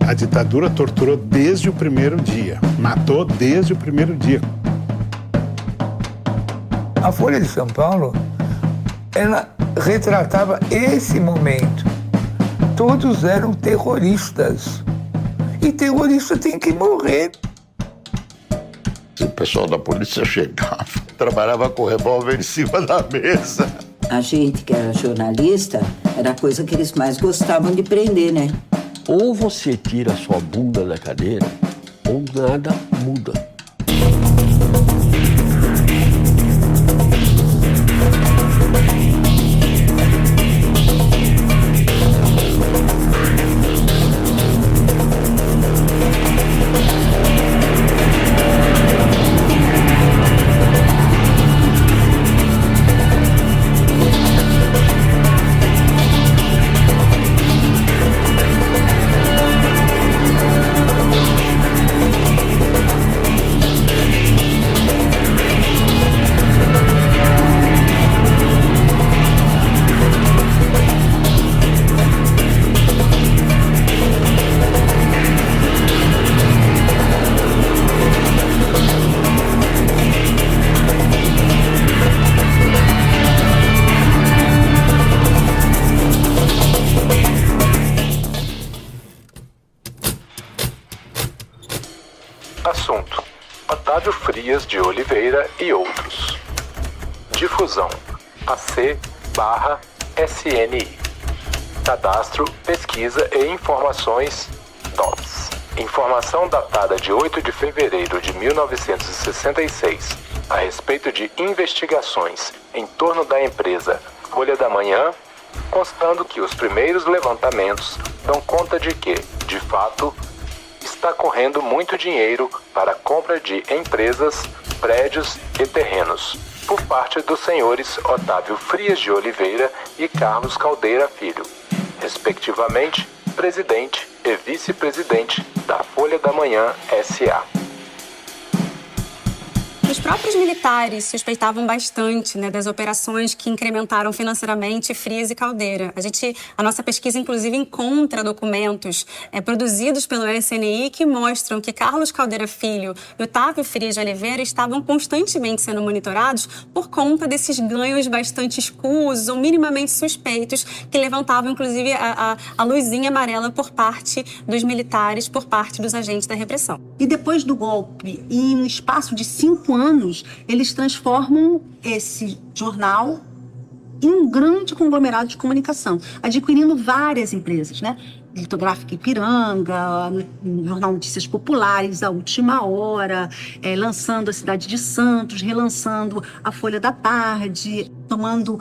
A ditadura torturou desde o primeiro dia, matou desde o primeiro dia. A Folha de São Paulo, ela retratava esse momento. Todos eram terroristas. E terrorista tem que morrer. O pessoal da polícia chegava, trabalhava com o revólver em cima da mesa. A gente que era jornalista, era a coisa que eles mais gostavam de prender, né? Ou você tira a sua bunda da cadeira, ou nada muda. Assunto: Otávio Frias de Oliveira e outros. Difusão: AC/SNI. Cadastro, pesquisa e informações DOPS. Informação datada de 8 de fevereiro de 1966 a respeito de investigações em torno da empresa Folha da Manhã, constando que os primeiros levantamentos dão conta de que, de fato, está correndo muito dinheiro para a compra de empresas, prédios e terrenos, por parte dos senhores Otávio Frias de Oliveira e Carlos Caldeira Filho, respectivamente, presidente e vice-presidente da Folha da Manhã S.A. Os próprios militares suspeitavam bastante, né, das operações que incrementaram financeiramente Frias e Caldeira. A nossa pesquisa, inclusive, encontra documentos produzidos pelo SNI que mostram que Carlos Caldeira Filho e Otávio Frias de Oliveira estavam constantemente sendo monitorados por conta desses ganhos bastante escusos ou minimamente suspeitos que levantavam, inclusive, a luzinha amarela por parte dos militares, por parte dos agentes da repressão. E depois do golpe, e no espaço de 5 anos, eles transformam esse jornal em um grande conglomerado de comunicação, adquirindo várias empresas, né? Litográfica Ipiranga, Jornal Notícias Populares, A Última Hora, lançando a Cidade de Santos, relançando a Folha da Tarde, tomando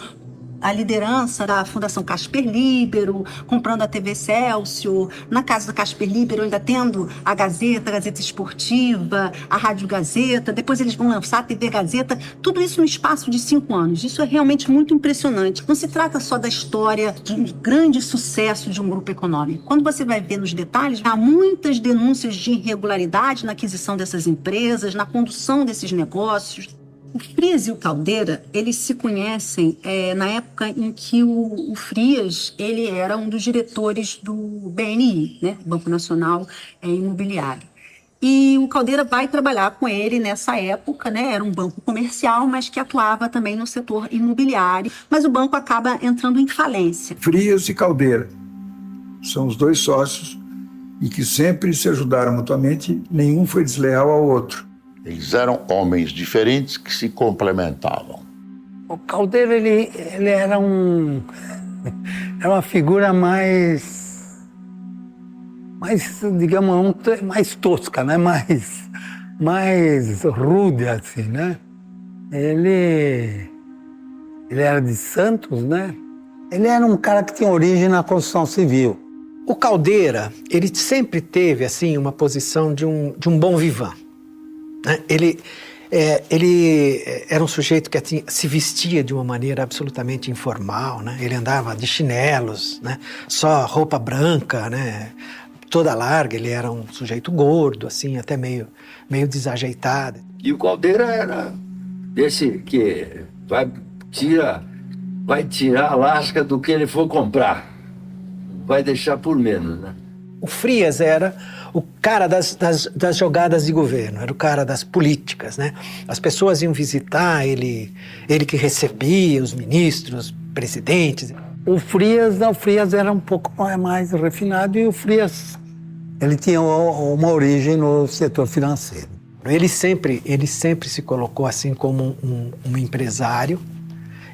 a liderança da Fundação Casper Líbero, comprando a TV Excelsior, na casa da Casper Líbero ainda tendo a Gazeta Esportiva, a Rádio Gazeta, depois eles vão lançar a TV Gazeta, tudo isso no espaço de 5 anos. Isso é realmente muito impressionante. Não se trata só da história de um grande sucesso de um grupo econômico. Quando você vai ver nos detalhes, há muitas denúncias de irregularidade na aquisição dessas empresas, na condução desses negócios. O Frias e o Caldeira, eles se conhecem na época em que o Frias ele era um dos diretores do BNI, né, Banco Nacional Imobiliário. E o Caldeira vai trabalhar com ele nessa época, né, era um banco comercial, mas que atuava também no setor imobiliário, mas o banco acaba entrando em falência. Frias e Caldeira são os dois sócios e que sempre se ajudaram mutuamente, nenhum foi desleal ao outro. Eles eram homens diferentes que se complementavam. O Caldeira, ele era uma figura mais, digamos, mais tosca, né? mais rude, assim, né? Ele era de Santos, né? Ele era um cara que tinha origem na construção civil. O Caldeira, ele sempre teve, assim, uma posição de um bom vivant. Ele era um sujeito que se vestia de uma maneira absolutamente informal, né? Ele andava de chinelos, né? Só roupa branca, né? Toda larga. Ele era um sujeito gordo, assim, até meio desajeitado. E o Caldeira era esse que vai tirar a lasca do que ele for comprar. Vai deixar por menos, né? O Frias era o cara das jogadas de governo, era o cara das políticas, né? As pessoas iam visitar, ele que recebia os ministros, presidentes. O Frias era um pouco mais refinado e o Frias, ele tinha uma origem no setor financeiro. Ele sempre se colocou assim como um empresário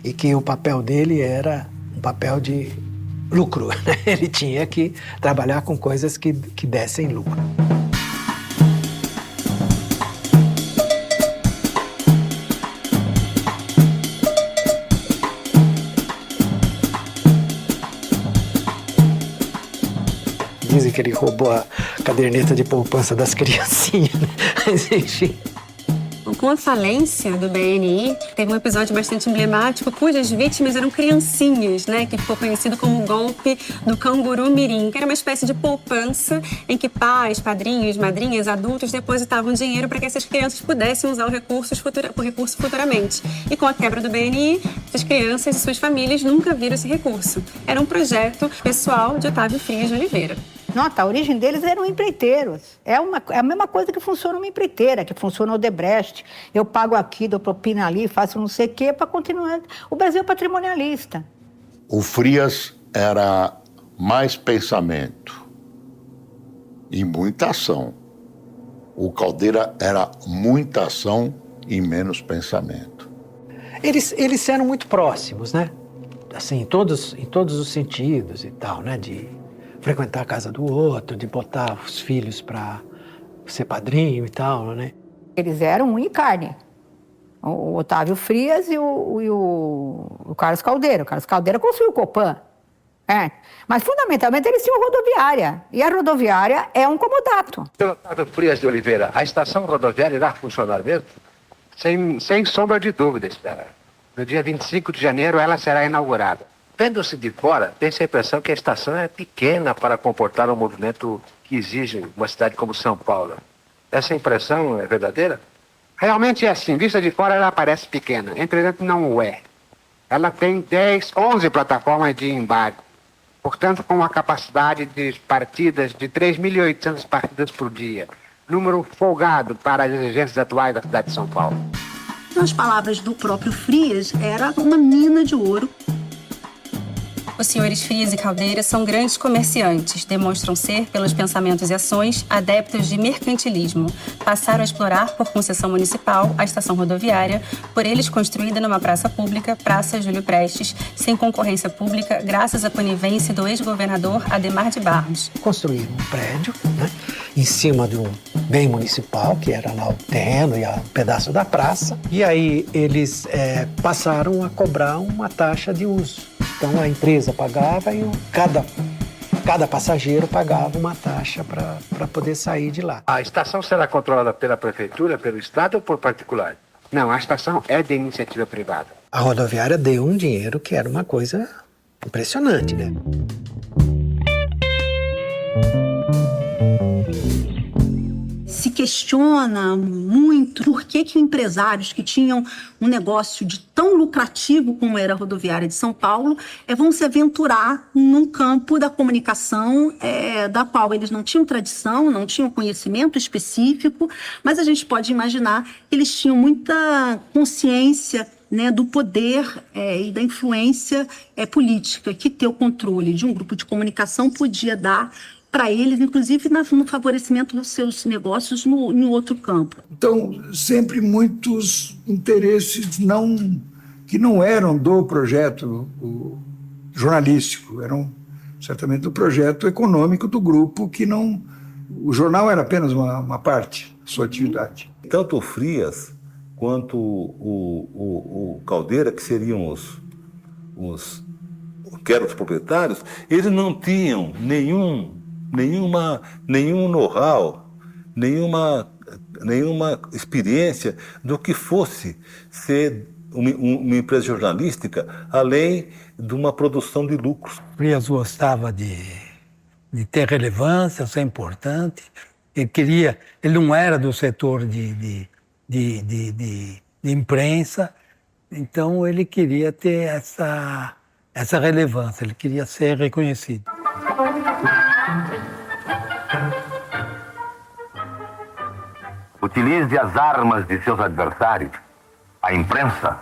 e que o papel dele era um papel de lucro. Ele tinha que trabalhar com coisas que dessem lucro. Dizem que ele roubou a caderneta de poupança das criancinhas, né? Mas, enfim. Com a falência do BNI, teve um episódio bastante emblemático, cujas vítimas eram criancinhas, né? Que ficou conhecido como o golpe do Canguru Mirim, que era uma espécie de poupança em que pais, padrinhos, madrinhas, adultos depositavam dinheiro para que essas crianças pudessem usar o recurso futuramente. E com a quebra do BNI, essas crianças e suas famílias nunca viram esse recurso. Era um projeto pessoal de Otávio Frias de Oliveira. Nota, a origem deles eram empreiteiros. É a mesma coisa que funciona uma empreiteira, que funciona o Odebrecht. Eu pago aqui, dou propina ali, faço não sei o quê para continuar. O Brasil é patrimonialista. O Frias era mais pensamento e muita ação. O Caldeira era muita ação e menos pensamento. Eles eram muito próximos, né? Assim, em todos os sentidos e tal, né? De frequentar a casa do outro, de botar os filhos para ser padrinho e tal, né? Eles eram unha e carne. O Otávio Frias e o Carlos Caldeira. O Carlos Caldeira construiu o Copan. Mas, fundamentalmente, eles tinham rodoviária. E a rodoviária é um comodato. Senhor Otávio Frias de Oliveira, a estação rodoviária irá funcionar mesmo? Sem sombra de dúvida, espera. No dia 25 de janeiro, ela será inaugurada. Vendo-se de fora, tem-se a impressão que a estação é pequena para comportar um movimento que exige uma cidade como São Paulo. Essa impressão é verdadeira? Realmente é assim. Vista de fora, ela parece pequena. Entretanto, não o é. Ela tem 11 plataformas de embarque. Portanto, com uma capacidade de partidas de 3.800 partidas por dia. Número folgado para as exigências atuais da cidade de São Paulo. Nas palavras do próprio Frias, era uma mina de ouro. Os senhores Frias e Caldeira são grandes comerciantes, demonstram ser, pelos pensamentos e ações, adeptos de mercantilismo. Passaram a explorar, por concessão municipal, a estação rodoviária, por eles construída numa praça pública, Praça Júlio Prestes, sem concorrência pública, graças à conivência do ex-governador Adhemar de Barros. Construíram um prédio, né, em cima de um bem municipal, que era lá o terreno e um pedaço da praça, e aí eles passaram a cobrar uma taxa de uso. Então a empresa pagava e cada passageiro pagava uma taxa para poder sair de lá. A estação será controlada pela prefeitura, pelo Estado ou por particular? Não, a estação é de iniciativa privada. A rodoviária deu um dinheiro que era uma coisa impressionante, né? Se questiona muito por que empresários que tinham um negócio de tão lucrativo como era a rodoviária de São Paulo vão se aventurar num campo da comunicação da qual eles não tinham tradição, não tinham conhecimento específico, mas a gente pode imaginar que eles tinham muita consciência, né, do poder e da influência política que ter o controle de um grupo de comunicação podia dar para eles, inclusive no favorecimento dos seus negócios em outro campo. Então, sempre muitos interesses que não eram do projeto jornalístico, eram certamente do projeto econômico do grupo, que não... O jornal era apenas uma parte da sua atividade. Tanto o Frias quanto o Caldeira, que seriam os proprietários, eles não tinham nenhum know-how, nenhuma experiência do que fosse ser uma empresa jornalística, além de uma produção de lucros. Frias gostava de ter relevância, ser importante. Ele não era do setor de imprensa, então ele queria ter essa relevância, ele queria ser reconhecido. Utilize as armas de seus adversários, a imprensa.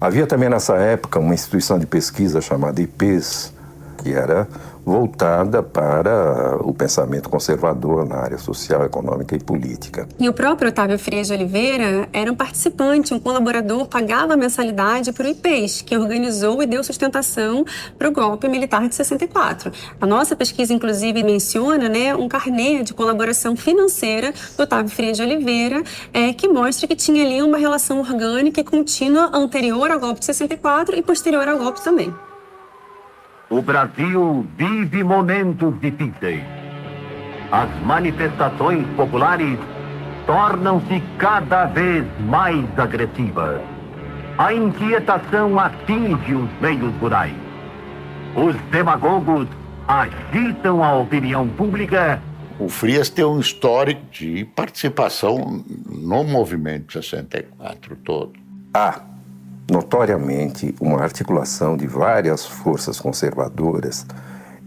Havia também nessa época uma instituição de pesquisa chamada IPES, que era voltada para o pensamento conservador na área social, econômica e política. E o próprio Otávio Frias de Oliveira era um participante, um colaborador, pagava mensalidade para o IPES, que organizou e deu sustentação para o golpe militar de 64. A nossa pesquisa, inclusive, menciona, né, um carnê de colaboração financeira do Otávio Frias de Oliveira, que mostra que tinha ali uma relação orgânica e contínua anterior ao golpe de 64 e posterior ao golpe também. O Brasil vive momentos difíceis. As manifestações populares tornam-se cada vez mais agressivas. A inquietação atinge os meios rurais. Os demagogos agitam a opinião pública. O Frias tem um histórico de participação no movimento 64 todo. Notoriamente, uma articulação de várias forças conservadoras,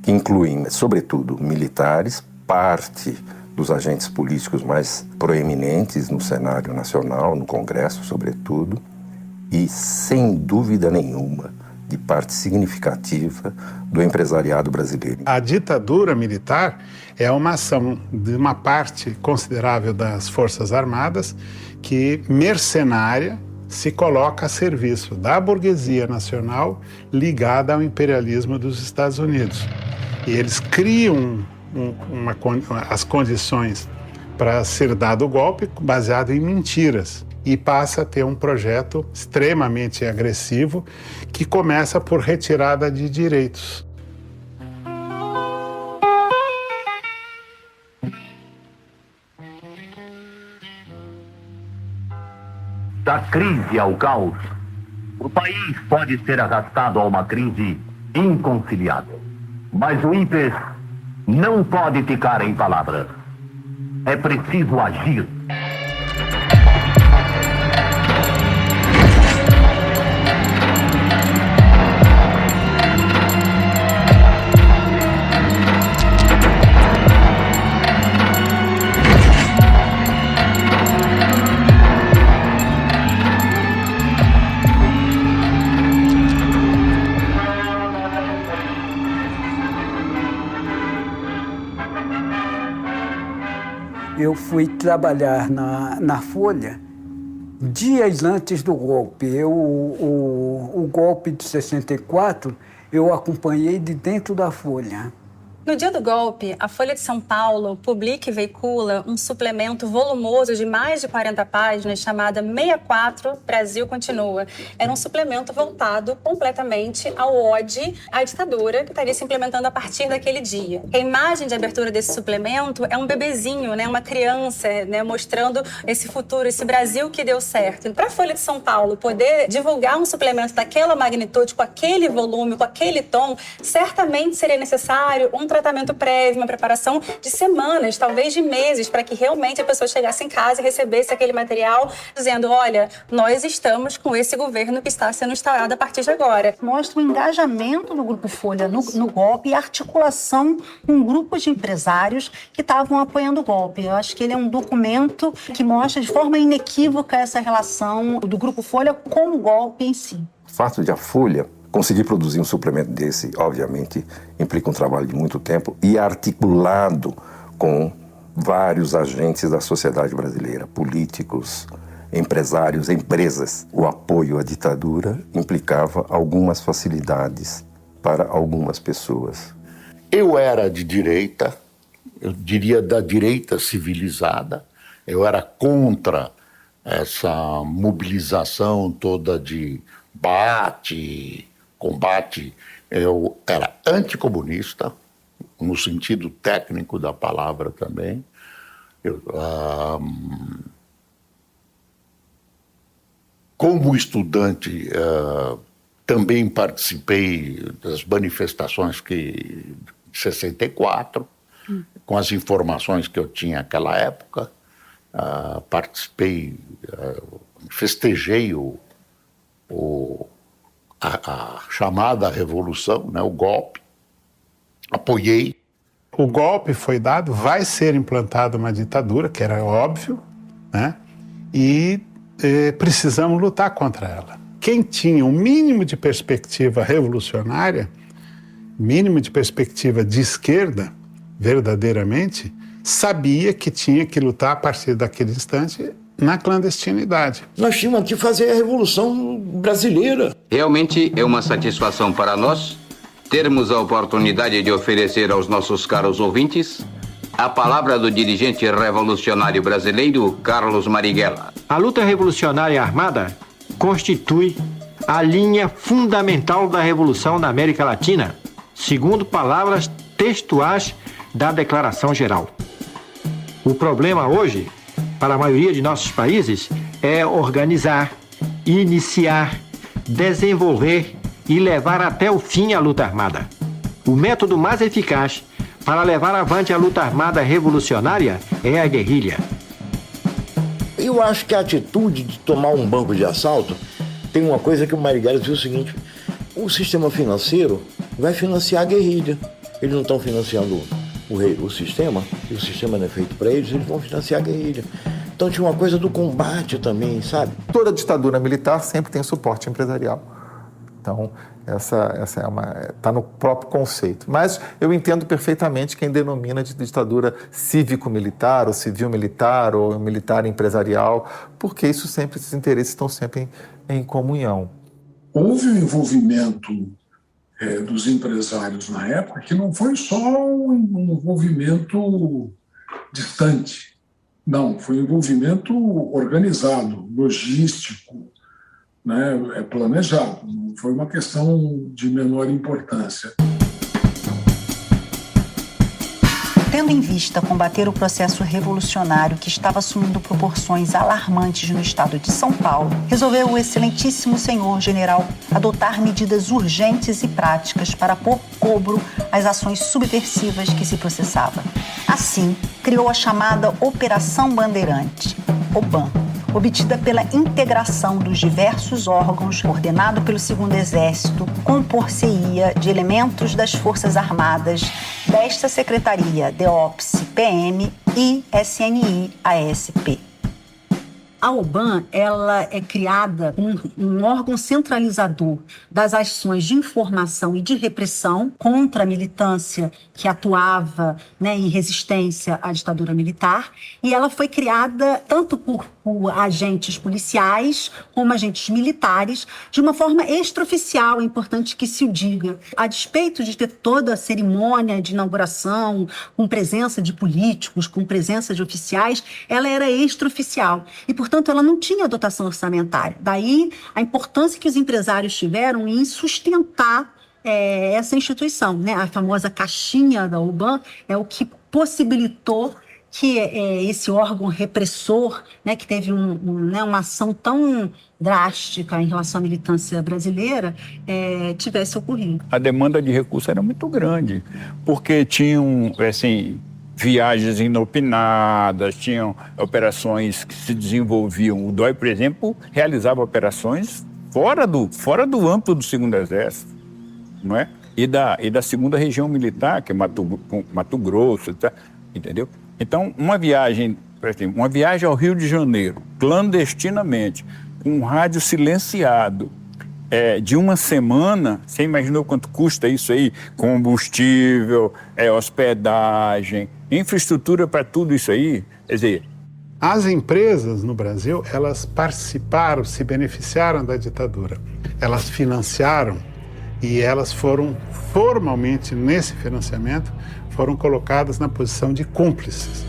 que incluem, sobretudo, militares, parte dos agentes políticos mais proeminentes no cenário nacional, no Congresso, sobretudo, e, sem dúvida nenhuma, de parte significativa do empresariado brasileiro. A ditadura militar é uma ação de uma parte considerável das Forças Armadas que, mercenária, se coloca a serviço da burguesia nacional ligada ao imperialismo dos Estados Unidos. E eles criam as condições para ser dado o golpe baseado em mentiras e passa a ter um projeto extremamente agressivo que começa por retirada de direitos. Da crise ao caos, o país pode ser arrastado a uma crise inconciliável. Mas o IPES não pode ficar em palavras. É preciso agir. Eu fui trabalhar na Folha dias antes do golpe. O golpe de 64 eu acompanhei de dentro da Folha. No dia do golpe, a Folha de São Paulo publica e veicula um suplemento volumoso de mais de 40 páginas chamada 64 Brasil Continua. Era um suplemento voltado completamente ao ódio à ditadura que estaria se implementando a partir daquele dia. A imagem de abertura desse suplemento é um bebezinho, né, uma criança, né, mostrando esse futuro, esse Brasil que deu certo. Para a Folha de São Paulo poder divulgar um suplemento daquela magnitude, com aquele volume, com aquele tom, certamente seria necessário um tratamento prévio, uma preparação de semanas, talvez de meses, para que realmente a pessoa chegasse em casa e recebesse aquele material dizendo, olha, nós estamos com esse governo que está sendo instaurado a partir de agora. Mostra o engajamento do Grupo Folha no golpe e a articulação com grupos de empresários que estavam apoiando o golpe. Eu acho que ele é um documento que mostra de forma inequívoca essa relação do Grupo Folha com o golpe em si. O fato de a Folha conseguir produzir um suplemento desse, obviamente, implica um trabalho de muito tempo e articulado com vários agentes da sociedade brasileira, políticos, empresários, empresas. O apoio à ditadura implicava algumas facilidades para algumas pessoas. Eu era de direita, eu diria da direita civilizada, eu era contra essa mobilização toda de combate, eu era anticomunista, no sentido técnico da palavra também. Como estudante, também participei das manifestações de 64, com as informações que eu tinha naquela época. Participei, festejei a chamada revolução, né, o golpe. Apoiei. O golpe foi dado, vai ser implantada uma ditadura, que era óbvio, né? E precisamos lutar contra ela. Quem tinha um mínimo de perspectiva revolucionária, mínimo de perspectiva de esquerda, verdadeiramente, sabia que tinha que lutar a partir daquele instante na clandestinidade. Nós tínhamos que fazer a Revolução Brasileira. Realmente é uma satisfação para nós termos a oportunidade de oferecer aos nossos caros ouvintes a palavra do dirigente revolucionário brasileiro Carlos Marighella. A luta revolucionária armada constitui a linha fundamental da revolução na América Latina, segundo palavras textuais da Declaração Geral. O problema hoje, para a maioria de nossos países, é organizar, iniciar, desenvolver e levar até o fim a luta armada. O método mais eficaz para levar avante a luta armada revolucionária é a guerrilha. Eu acho que a atitude de tomar um banco de assalto tem uma coisa que o Marighella viu o seguinte: o sistema financeiro vai financiar a guerrilha. Eles não estão financiando o sistema, e o sistema não é feito para eles vão financiar a guerrilha. Então tinha uma coisa do combate também, sabe? Toda ditadura militar sempre tem suporte empresarial. Então, essa está no próprio conceito. Mas eu entendo perfeitamente quem denomina de ditadura cívico-militar, ou civil-militar, ou militar empresarial, porque esses interesses estão sempre em comunhão. Houve um envolvimento dos empresários na época que não foi só um envolvimento distante. Não, foi um envolvimento organizado, logístico, né, planejado. Não foi uma questão de menor importância. Tendo em vista combater o processo revolucionário que estava assumindo proporções alarmantes no estado de São Paulo, resolveu o excelentíssimo senhor general adotar medidas urgentes e práticas para pôr cobro às ações subversivas que se processavam. Assim, criou a chamada Operação Bandeirante, OBAN, obtida pela integração dos diversos órgãos, ordenado pelo Segundo Exército, compor-se-ia de elementos das Forças Armadas, desta Secretaria, DEOPS, PM e SNI-ASP. A OBAN, ela é criada um órgão centralizador das ações de informação e de repressão contra a militância que atuava, né, em resistência à ditadura militar, e ela foi criada tanto por agentes policiais como agentes militares, de uma forma extraoficial, é importante que se o diga. A despeito de ter toda a cerimônia de inauguração, com presença de políticos, com presença de oficiais, ela era extraoficial e, portanto, ela não tinha dotação orçamentária. Daí a importância que os empresários tiveram em sustentar essa instituição, né? A famosa caixinha da OBAN é o que possibilitou que esse órgão repressor, né, que teve uma ação tão drástica em relação à militância brasileira, tivesse ocorrido. A demanda de recursos era muito grande, porque tinham, assim, viagens inopinadas, tinham operações que se desenvolviam. O DOI, por exemplo, realizava operações fora do âmbito do Segundo Exército, não é? E da segunda região militar, que é Mato Grosso, tá? Entendeu? Então, uma viagem ao Rio de Janeiro, clandestinamente, com um rádio silenciado, de uma semana, você imaginou quanto custa isso aí? Combustível, hospedagem, infraestrutura para tudo isso aí? Quer dizer, as empresas no Brasil, elas participaram, se beneficiaram da ditadura. Elas financiaram e elas foram formalmente, nesse financiamento, foram colocadas na posição de cúmplices.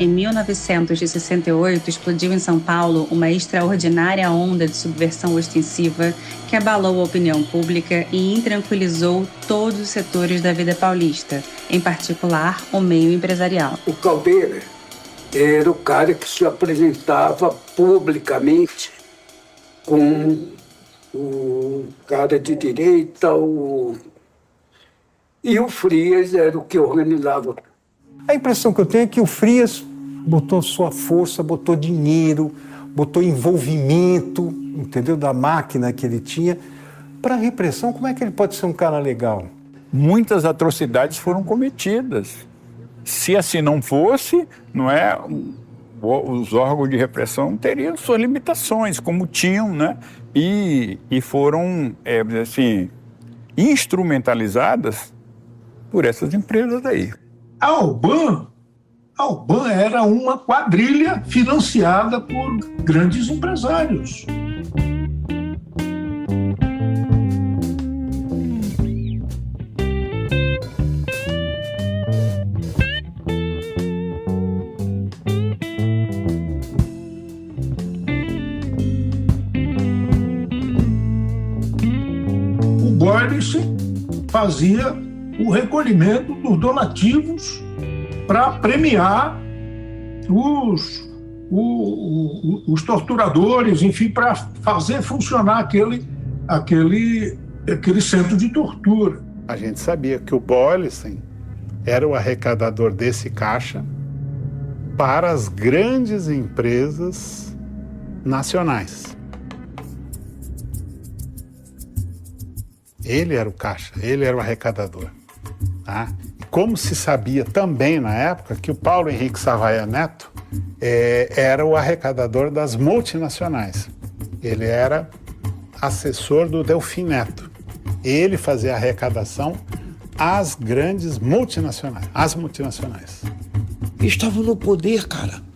Em 1968, explodiu em São Paulo uma extraordinária onda de subversão ostensiva que abalou a opinião pública e intranquilizou todos os setores da vida paulista, em particular o meio empresarial. O Caldeira era o cara que se apresentava publicamente como o cara de direita, e o Frias era o que organizava. A impressão que eu tenho é que o Frias botou sua força, botou dinheiro, botou envolvimento, entendeu, da máquina que ele tinha. Para a repressão, como é que ele pode ser um cara legal? muitas atrocidades foram cometidas. Se assim não fosse, não é, os órgãos de repressão teriam suas limitações, como tinham, né? E foram, assim, instrumentalizadas por essas empresas aí. A Alban era uma quadrilha financiada por grandes empresários. O Boylicen fazia o recolhimento dos donativos para premiar os torturadores, enfim, para fazer funcionar aquele centro de tortura. A gente sabia que o Boylicen era o arrecadador desse caixa para as grandes empresas nacionais. Ele era o caixa, ele era o arrecadador. Tá? Como se sabia também na época que o Paulo Henrique Savaia Neto era o arrecadador das multinacionais. Ele era assessor do Delfim Neto. Ele fazia a arrecadação às grandes multinacionais, às multinacionais. Estava no poder, cara.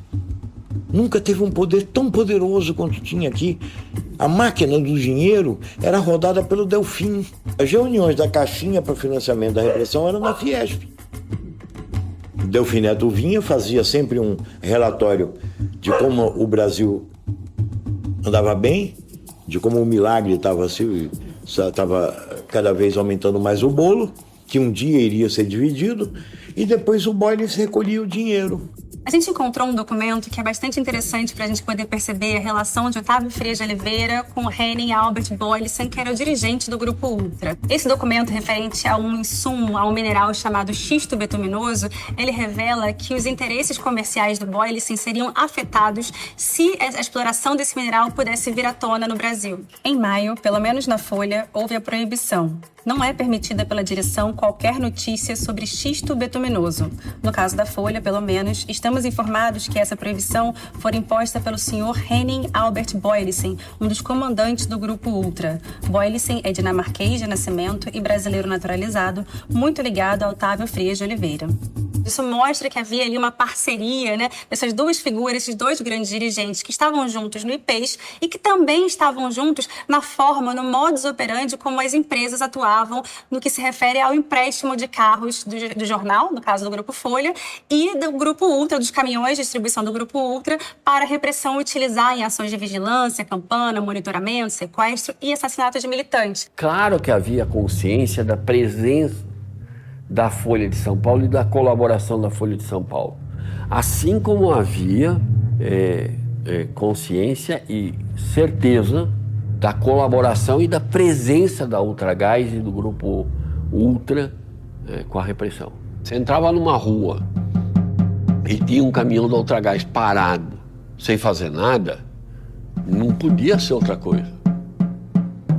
Nunca teve um poder tão poderoso quanto tinha aqui. A máquina do dinheiro era rodada pelo Delfim. As reuniões da caixinha para financiamento da repressão eram na Fiesp. O Delfim Neto vinha, fazia sempre um relatório de como o Brasil andava bem, de como o milagre estava cada vez aumentando mais o bolo, que um dia iria ser dividido, e depois o Boylicen recolhia o dinheiro. A gente encontrou um documento que é bastante interessante para a gente poder perceber a relação de Otávio Frias de Oliveira com Henning Albert Boylicen, que era o dirigente do Grupo Ultra. Esse documento, referente a um insumo, a um mineral chamado xisto betuminoso, ele revela que os interesses comerciais do Boylicen seriam afetados se a exploração desse mineral pudesse vir à tona no Brasil. Em maio, pelo menos na Folha, houve a proibição. Não é permitida pela direção qualquer notícia sobre xisto betuminoso. No caso da Folha, pelo menos, estamos informados que essa proibição foi imposta pelo senhor Henning Albert Boylicen, um dos comandantes do Grupo Ultra. Boylicen é dinamarquês de nascimento e brasileiro naturalizado, muito ligado a Otávio Frias de Oliveira. Isso mostra que havia ali uma parceria, né, dessas duas figuras, esses dois grandes dirigentes que estavam juntos no IPES e que também estavam juntos na forma, no modus operandi como as empresas atuavam no que se refere ao empréstimo de carros do jornal, no caso do Grupo Folha, e do Grupo Ultra, dos caminhões de distribuição do Grupo Ultra, para a repressão utilizar em ações de vigilância, campana, monitoramento, sequestro e assassinato de militantes. Claro que havia consciência da presença da Folha de São Paulo e da colaboração da Folha de São Paulo. Assim como havia consciência e certeza da colaboração e da presença da Ultragás e do Grupo Ultra com a repressão. Você entrava numa rua e tinha um caminhão da Ultragás parado, sem fazer nada, não podia ser outra coisa.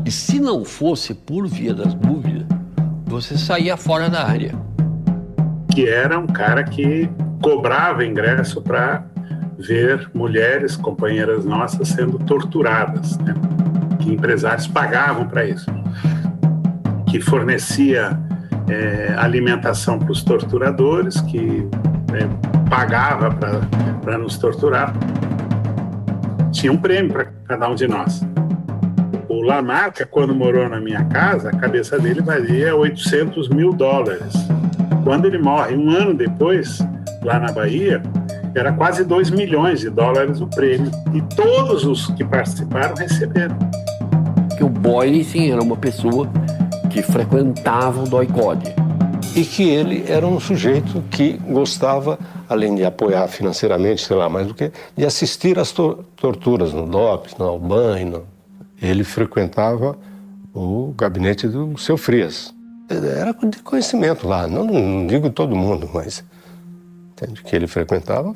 E se não fosse por via das dúvidas, você saía fora da área. Que era um cara que cobrava ingresso para ver mulheres, companheiras nossas, sendo torturadas, né? Que empresários pagavam para isso. Que fornecia alimentação para os torturadores, que pagava para nos torturar. Tinha um prêmio para cada um de nós. O Lamarca, quando morou na minha casa, a cabeça dele valia $800 mil. Quando ele morre, um ano depois, lá na Bahia, era quase $2 milhões o prêmio. E todos os que participaram receberam. Que o Boylicen era uma pessoa que frequentava o DOI-CODE. E que ele era um sujeito que gostava, além de apoiar financeiramente, sei lá mais do que, de assistir às torturas no DOPS, no Alban. Ele frequentava o gabinete do seu Frias. Era de conhecimento lá, não digo todo mundo, mas entende, que ele frequentava.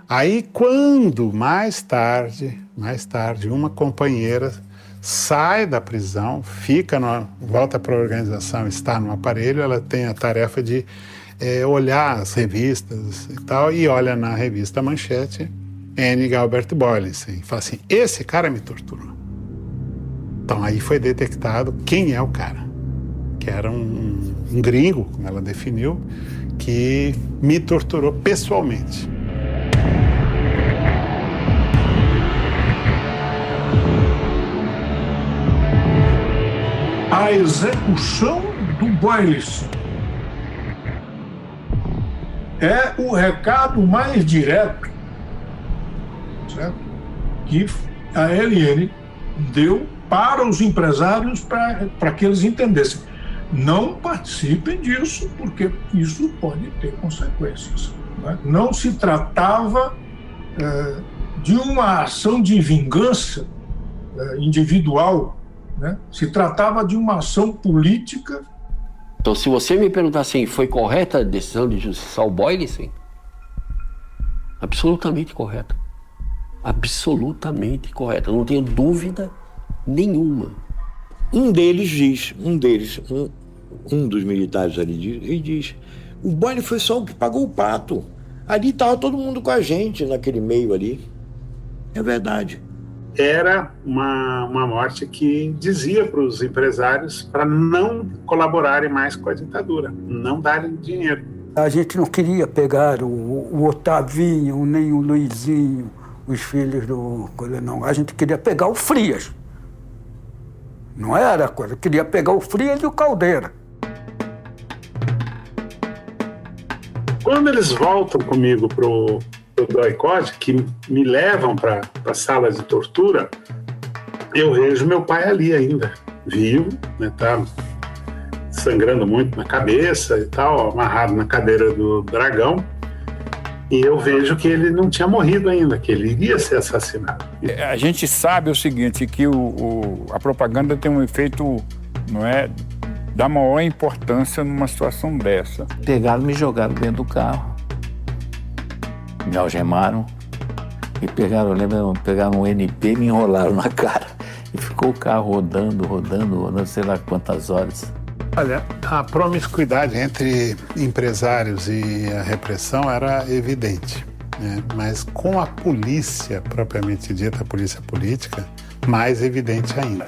Aí, quando mais tarde, uma companheira sai da prisão, volta para a organização, está no aparelho, ela tem a tarefa de olhar as revistas e tal, e olha na revista Manchete N. Galbert Boylissen e fala assim, esse cara me torturou. Então aí foi detectado quem é o cara, que era um gringo, como ela definiu, que me torturou pessoalmente. A execução do Boylissen é o recado mais direto, certo? Que a LN deu para os empresários para que eles entendessem. Não participem disso, porque isso pode ter consequências. Né? Não se tratava de uma ação de vingança individual, né? Se tratava de uma ação política. Então, se você me perguntar assim, foi correta a decisão de justiçar o Boylissen? Absolutamente correta. Absolutamente correta. Eu não tenho dúvida nenhuma. Um dos militares ali diz, o Boylissen foi só o que pagou o pato. Ali estava todo mundo com a gente naquele meio ali. É verdade. Era uma morte que dizia para os empresários para não colaborarem mais com a ditadura, não darem dinheiro. A gente não queria pegar o Otavinho, nem o Luizinho, os filhos do... Não, a gente queria pegar o Frias. Não era coisa, queria pegar o Frias e o Caldeira. Quando eles voltam comigo pro DOI-CODE, que me levam para a sala de tortura, eu vejo meu pai ali ainda, vivo, né, tá sangrando muito na cabeça e tal, amarrado na cadeira do dragão, e eu vejo que ele não tinha morrido ainda, que ele iria ser assassinado. A gente sabe o seguinte, que a propaganda tem um efeito, não é, da maior importância numa situação dessa. Pegaram, me jogaram dentro do carro, me algemaram e pegaram um NP e me enrolaram na cara. E ficou o carro rodando, sei lá quantas horas. Olha, a promiscuidade entre empresários e a repressão era evidente, né? Mas com a polícia propriamente dita, a polícia política, mais evidente ainda.